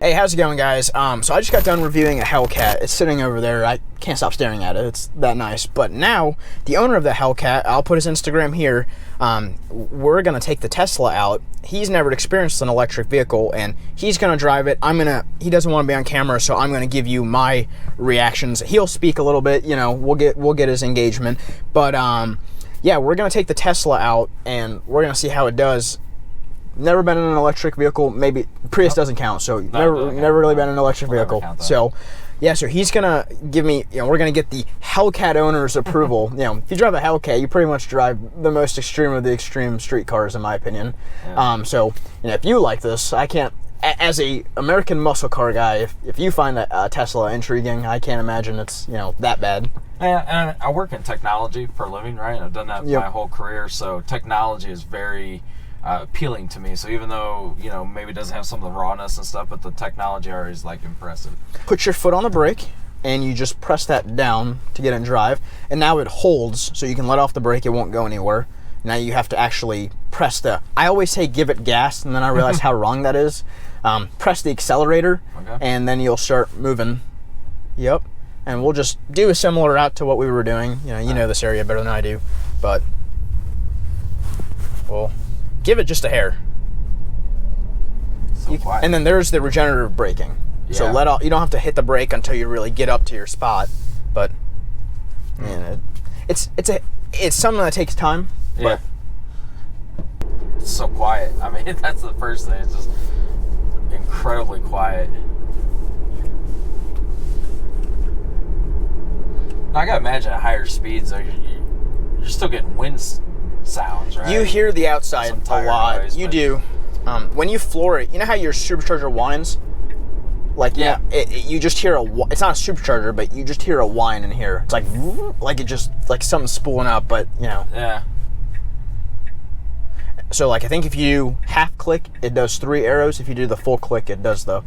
Hey, how's it going, guys? So I just got done reviewing a Hellcat. It's sitting over there. I can't stop staring at it. It's that nice. But now, the owner of the Hellcat, I'll put his Instagram here, we're going to take the Tesla out. He's never experienced an electric vehicle, and he's going to drive it. He doesn't want to be on camera, so I'm going to give you my reactions. He'll speak a little bit, you know, we'll get his engagement. But, yeah, we're going to take the Tesla out, and we're going to see how it does. Never been in an electric vehicle. Maybe Prius doesn't count, so never really been in an electric vehicle. So yeah, so he's gonna give me, you know, we're gonna get the Hellcat owner's approval. You know, if you drive a Hellcat, you pretty much drive the most extreme of the extreme street cars, in my opinion. Yeah. So you know, if you like this, I can't, as a American muscle car guy, if you find that Tesla intriguing, I can't imagine it's, you know, that bad. And I work in technology for a living, right? I've done that my whole career, so technology is very appealing to me. So even though, you know, maybe it doesn't have some of the rawness and stuff, but the technology already is like impressive. Put your foot on the brake and you just press that down to get in drive, and now it holds, so you can let off the brake, it won't go anywhere. Now you have to actually press I always say give it gas, and then I realize how wrong that is. Press the accelerator, and then you'll start moving. Yep. And we'll just do a similar route to what we were doing. You know this area better than I do, but we'll give it just a hair. So quiet. And then there's the regenerative braking. Yeah. So you don't have to hit the brake until you really get up to your spot. But man, it's something that takes time. Yeah. But it's so quiet. I mean, that's the first thing. It's just incredibly quiet. Now, I gotta imagine at higher speeds, though, you're still getting wind sounds, right? You hear the outside a lot. Noise, you do. When you floor it, you know how your supercharger whines? Like, yeah, you just hear it's not a supercharger, but you just hear a whine in here. It's like it just, like something's spooling up, but, you know. Yeah. So, like, I think if you half click, it does 3 arrows. If you do the full click, it does the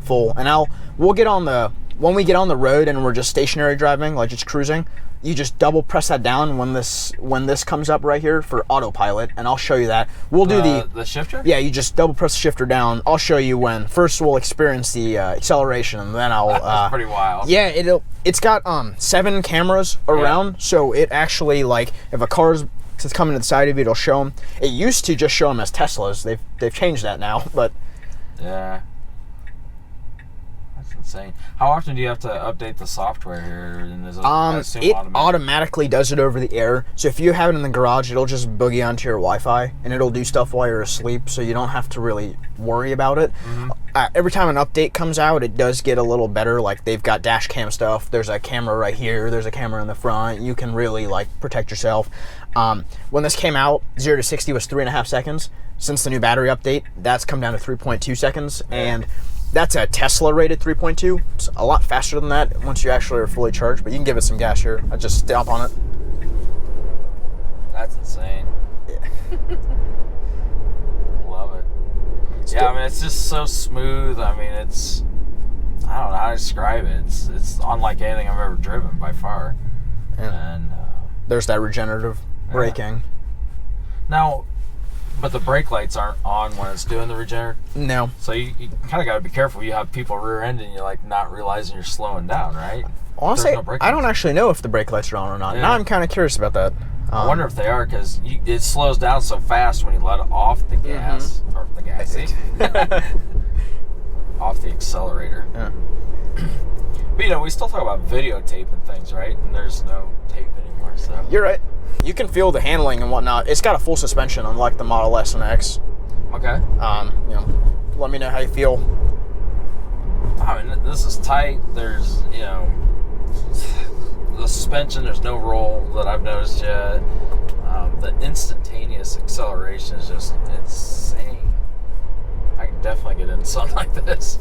full. And when we get on the road and we're just stationary driving, like just cruising, you just double press that down when this comes up right here for autopilot, and I'll show you that. We'll do the shifter? Yeah, you just double press the shifter down. I'll show you when. First we'll experience the acceleration, and then I'll that's pretty wild. Yeah, it's got 7 cameras around, so it actually, like, if a car's coming to the side of you, it'll show them. It used to just show them as Teslas. They've changed that now, but yeah. Insane. How often do you have to update the software here? And it automatically does it over the air. So if you have it in the garage, it'll just boogie onto your Wi-Fi, and it'll do stuff while you're asleep, so you don't have to really worry about it. Every time an update comes out, it does get a little better. Like, they've got dash cam stuff. There's a camera right here. There's a camera in the front. You can really, like, protect yourself. When this came out, 0 to 60 was 3.5 seconds. Since the new battery update, that's come down to 3.2 seconds, and that's a Tesla rated 3.2. It's a lot faster than that once you actually are fully charged, but you can give it some gas here. I just stomp on it. That's insane. Yeah. Love it. Yeah, I mean, it's just so smooth. I mean, I don't know how to describe it. It's unlike anything I've ever driven by far. Yeah. And there's that regenerative braking. Now, but the brake lights aren't on when it's doing the regenerative? No. So you kind of got to be careful. You have people rear-ending you, like, not realizing you're slowing down, right? Honestly, I don't actually know if the brake lights are on or not. Yeah. Now I'm kind of curious about that. I wonder if they are, because it slows down so fast when you let it off the gas. Or the gas. Off the accelerator. Yeah. But, you know, we still talk about videotaping things, right? And there's no tape anymore, so. You're right. You can feel the handling and whatnot. It's got a full suspension, unlike the Model S and X. Okay. You know, let me know how you feel. I mean, this is tight. There's, you know, the suspension. There's no roll that I've noticed yet. The instantaneous acceleration is just insane. I can definitely get into something like this.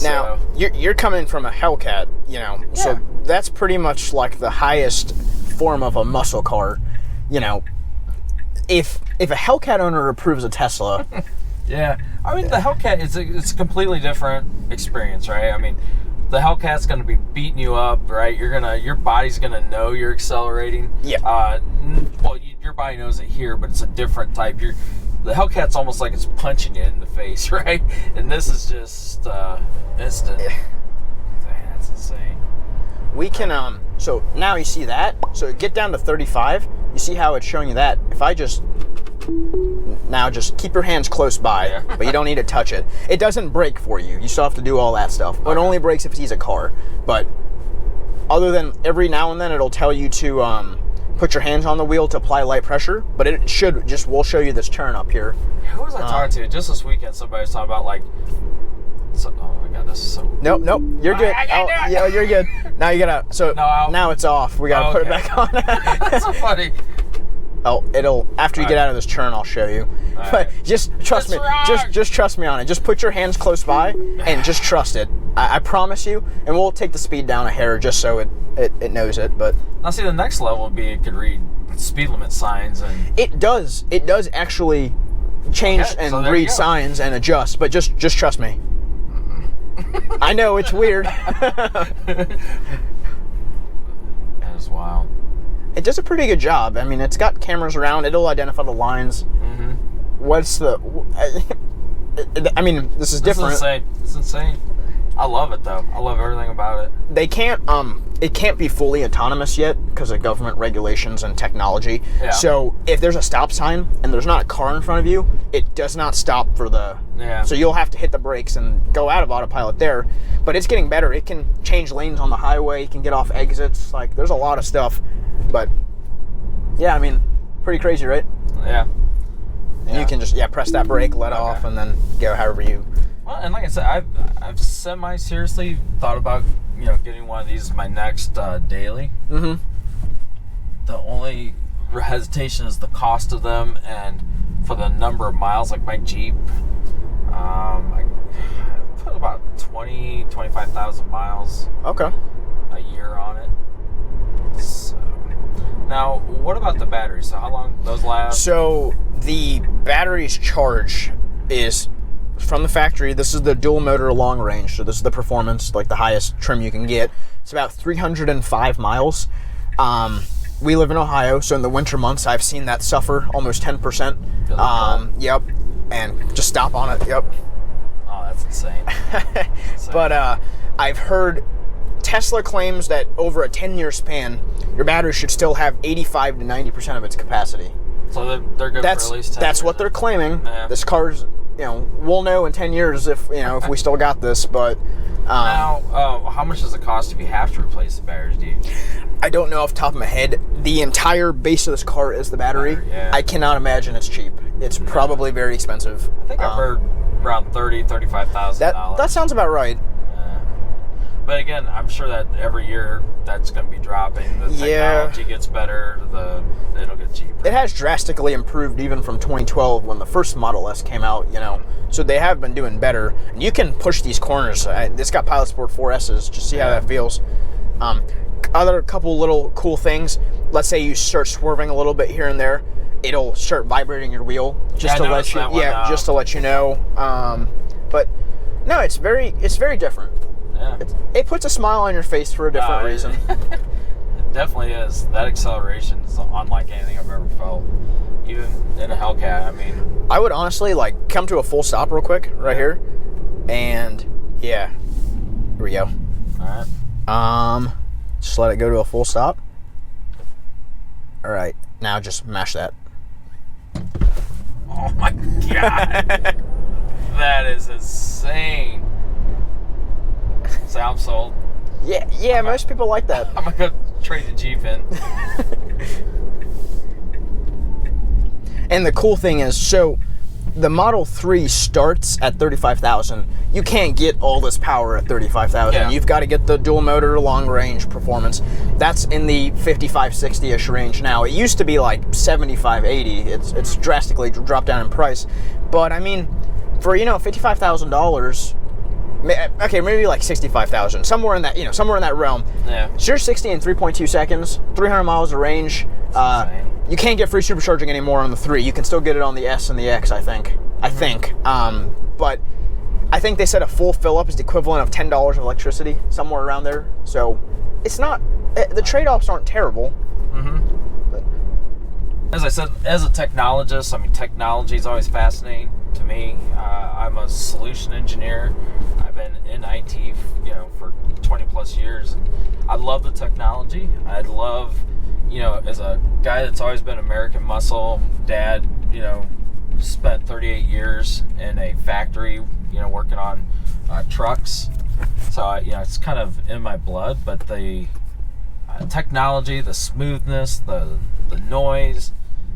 Now, you're coming from a Hellcat, you know, so that's pretty much like the highest form of a muscle car. You know, if a Hellcat owner approves a Tesla, yeah, I mean, the Hellcat it's a completely different experience, right? I mean, the Hellcat's going to be beating you up, right? Your body's going to know you're accelerating. Yeah. Well, your body knows it here, but it's a different type. the Hellcat's almost like it's punching you in the face, right? And this is just instant. That's insane. We can, so now you see that. So get down to 35. You see how it's showing you that. If I just, now just keep your hands close by, but you don't need to touch it. It doesn't brake for you. You still have to do all that stuff. It only brakes if it sees a car. But other than every now and then, it'll tell you to put your hands on the wheel to apply light pressure. But it should just, we'll show you this turn up here. Who was I talking to? Just this weekend, somebody was talking about like, oh my god, this is so... Nope, you're good. Yeah, you're good. Now you gotta, so now it's off. We gotta put it back on. That's so funny. Oh, it'll, after you get out of this turn, I'll show you. But just trust me. Just trust me on it. Just put your hands close by and just trust it. I promise you. And we'll take the speed down a hair just so it knows it. But now see, the next level would be it could read speed limit signs and... It does actually change and read signs and adjust, but just trust me. I know, it's weird. That is wild. It does a pretty good job. I mean, it's got cameras around. It'll identify the lines. Mm-hmm. What's the... I mean, this is different. It's insane. I love it, though. I love everything about it. They can't... it can't be fully autonomous yet because of government regulations and technology. Yeah. So if there's a stop sign and there's not a car in front of you, it does not stop for the... Yeah. So you'll have to hit the brakes and go out of autopilot there. But it's getting better. It can change lanes on the highway. It can get off exits. Like, there's a lot of stuff. But, yeah, I mean, pretty crazy, right? Yeah. And you can just, press that brake, let off, and then go however you... Well, and like I said, I've semi-seriously thought about, getting one of these as my next daily. Mm-hmm. The only hesitation is the cost of them and for the number of miles. Like my Jeep, I put about 25,000 miles a year on it. So, now, what about the batteries? So how long those last? So the battery's charge is from the factory. This is the dual motor long range. So this is the performance, like the highest trim you can get. It's about 305 miles. We live in Ohio, so in the winter months, I've seen that suffer almost 10%. Yep. And just stop on it. Yep. Oh, that's insane. But I've heard Tesla claims that over a 10-year span, your battery should still have 85 to 90% of its capacity. So they're good for at least 10 That's years. what they're claiming. Yeah. This car's, we'll know in 10 years if we still got this, but... now, how much does it cost if you have to replace the batteries, do you? I don't know off the top of my head. The entire base of this car is the battery. Yeah. I cannot imagine it's cheap. It's probably very expensive. I think I've heard around $35,000. That sounds about right. But again, I'm sure that every year that's going to be dropping. The technology gets better. It'll get cheaper. It has drastically improved even from 2012 when the first Model S came out. So they have been doing better. And you can push these corners. It's got Pilot Sport 4S's. Just see how that feels. Other couple little cool things. Let's say you start swerving a little bit here and there. It'll start vibrating your wheel just to let you. Just to let you know. But no, it's very different. Yeah. It puts a smile on your face for a different reason. It definitely is. That acceleration is unlike anything I've ever felt. Even in a Hellcat, I mean... I would honestly, come to a full stop real quick, right here. And, here we go. Alright. Just let it go to a full stop. Alright, now just mash that. Oh my god! That is insane. So I'm sold. Yeah, most people like that. I'm gonna go trade the Jeep in. And the cool thing is, so the Model 3 starts at 35,000. You can't get all this power at 35,000. Yeah. You've got to get the dual motor long range performance. That's in the 55, 60-ish range now. It used to be like 75, 80. It's drastically dropped down in price. But I mean, for $55,000. Okay, maybe like 65,000, somewhere in that realm. Yeah. So you're 60 in 3.2 seconds, 300 miles of range. You can't get free supercharging anymore on the 3. You can still get it on the S and the X, I think. But I think they said a full fill up is the equivalent of $10 of electricity, somewhere around there. So it's not. The trade-offs aren't terrible. Mm-hmm. But as I said, as a technologist, I mean, technology is always fascinating to me. I'm a solution engineer. I've been in IT, for 20 plus years, and I love the technology. I love, as a guy that's always been American muscle, dad, spent 38 years in a factory, working on trucks. So, it's kind of in my blood, but the technology, the smoothness, the noise,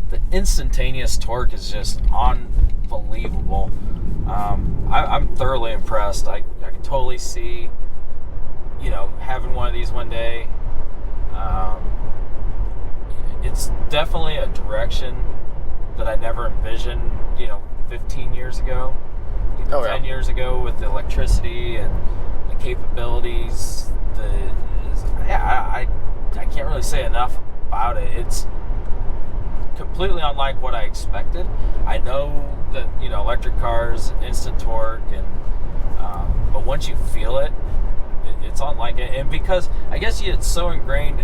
the instantaneous torque is just unbelievable. I'm thoroughly impressed. I can totally see, having one of these one day. It's definitely a direction that I never envisioned, 15 years ago, even 10 years ago, with the electricity and the capabilities. I can't really say enough about it. It's completely unlike what I expected. I know that, electric cars, instant torque, and but once you feel it, it's unlike it. And because I guess it's so ingrained,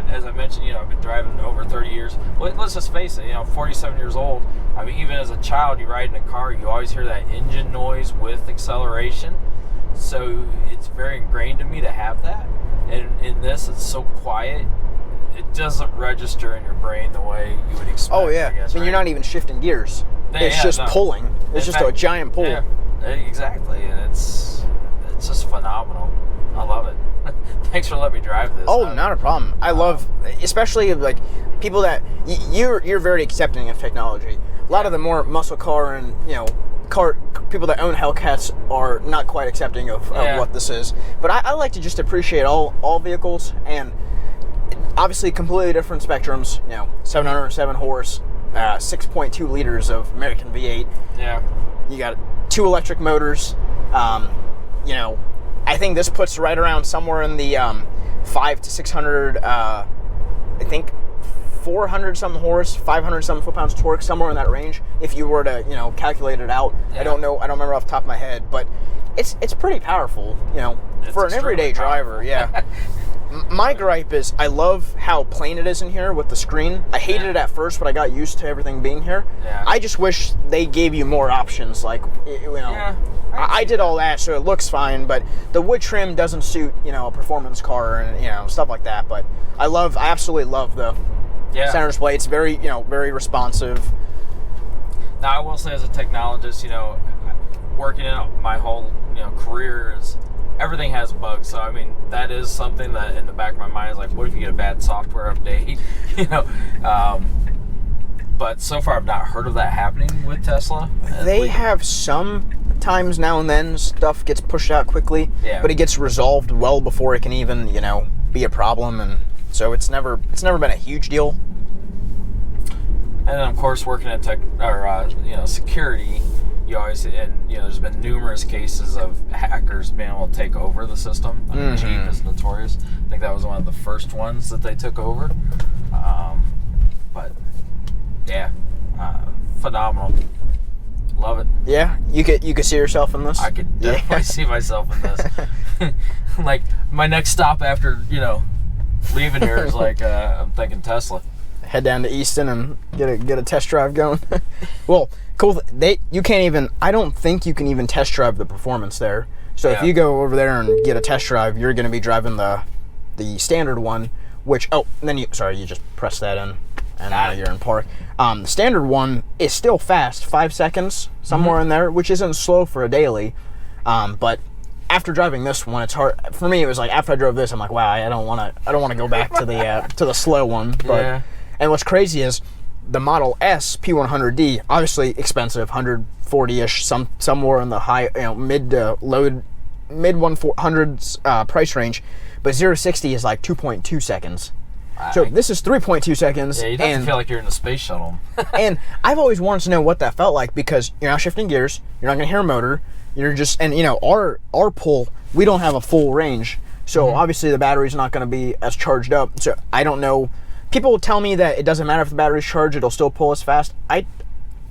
as I mentioned, I've been driving over 30 years. Let's just face it, 47 years old. I mean, even as a child, you ride in a car, you always hear that engine noise with acceleration. So it's very ingrained in me to have that. And in this, it's so quiet. It doesn't register in your brain the way you would expect. Oh yeah, I guess, you're not even shifting gears. It's just pulling. It's just a giant pull. Yeah, exactly, and it's just phenomenal. I love it. Thanks for letting me drive this. Oh, not a problem. I love, especially like people that you're very accepting of technology. A lot of the more muscle car and car people that own Hellcats are not quite accepting of what this is. But I like to just appreciate all vehicles, and obviously completely different spectrums. 707 horse, 6.2 liters of American V8. Yeah. You got 2 electric motors. I think this puts right around somewhere in the 500 to 600. I think 400 something horse, 500 something foot-pounds torque, somewhere in that range. If you were to calculate it out, I don't know. I don't remember off the top of my head, but it's pretty powerful. For an everyday driver. Yeah. My gripe is I love how plain it is in here with the screen. I hated it at first, but I got used to everything being here. Yeah. I just wish they gave you more options. Like, I did all that, so it looks fine, but the wood trim doesn't suit, a performance car and, stuff like that. But I absolutely love the center display. It's very, very responsive. Now, I will say as a technologist, working in my whole, career is everything has bugs. So, I mean, that is something that in the back of my mind is like, what if you get a bad software update? But so far I've not heard of that happening with Tesla. They have some times now and then stuff gets pushed out quickly, but it gets resolved well before it can even, be a problem, and so it's never been a huge deal. And then of course working in security, you always, and there's been numerous cases of hackers being able to take over the system. I mean, Jeep is notorious. I think that was one of the first ones that they took over. But yeah, phenomenal. Love it. Yeah, you could see yourself in this. I could definitely see myself in this. Like my next stop after leaving here is like I'm thinking Tesla. Head down to Easton and get a test drive going. Well, cool. I don't think you can even test drive the performance there. So if you go over there and get a test drive, you're going to be driving the standard one. Which then you just press that in, and now you're in park. The standard one is still fast, 5 seconds somewhere in there, which isn't slow for a daily. But after driving this one, it's hard for me. It was like after I drove this, I'm like, wow, I don't want to go back to the slow one. But and what's crazy is the Model S P100D, obviously expensive, 140-ish, somewhere in the high, mid to low, mid 100s price range, but 0 to 60 is like 2.2 seconds. So this is 3.2 seconds. Yeah, you don't feel like you're in the space shuttle. And I've always wanted to know what that felt like, because you're not shifting gears, you're not going to hear a motor, you're just, and our pull, we don't have a full range, so obviously the battery's not going to be as charged up. So I don't know. People will tell me that it doesn't matter if the battery's charged, it'll still pull as fast.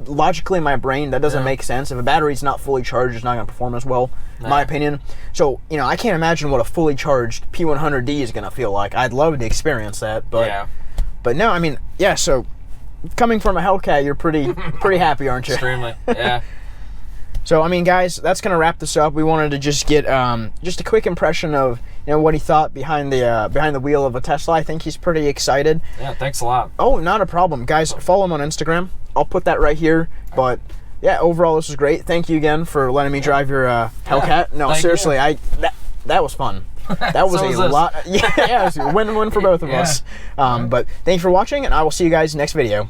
Logically in my brain, that doesn't make sense. If a battery's not fully charged, it's not going to perform as well, in my opinion. So, I can't imagine what a fully charged P100D is going to feel like. I'd love to experience that, but no, I mean, so coming from a Hellcat, you're pretty happy, aren't you? Extremely, yeah. So, I mean, guys, that's going to wrap this up. We wanted to just get just a quick impression of, you know, what he thought behind the wheel of a Tesla. I think he's pretty excited. Yeah, thanks a lot. Oh, not a problem. Guys, follow him on Instagram. I'll put that right here. But, yeah, overall, this was great. Thank you again for letting me drive your Hellcat. No, seriously, that was fun. That was a lot. Yeah, it was a win-win for both of us. But thank you for watching, and I will see you guys next video.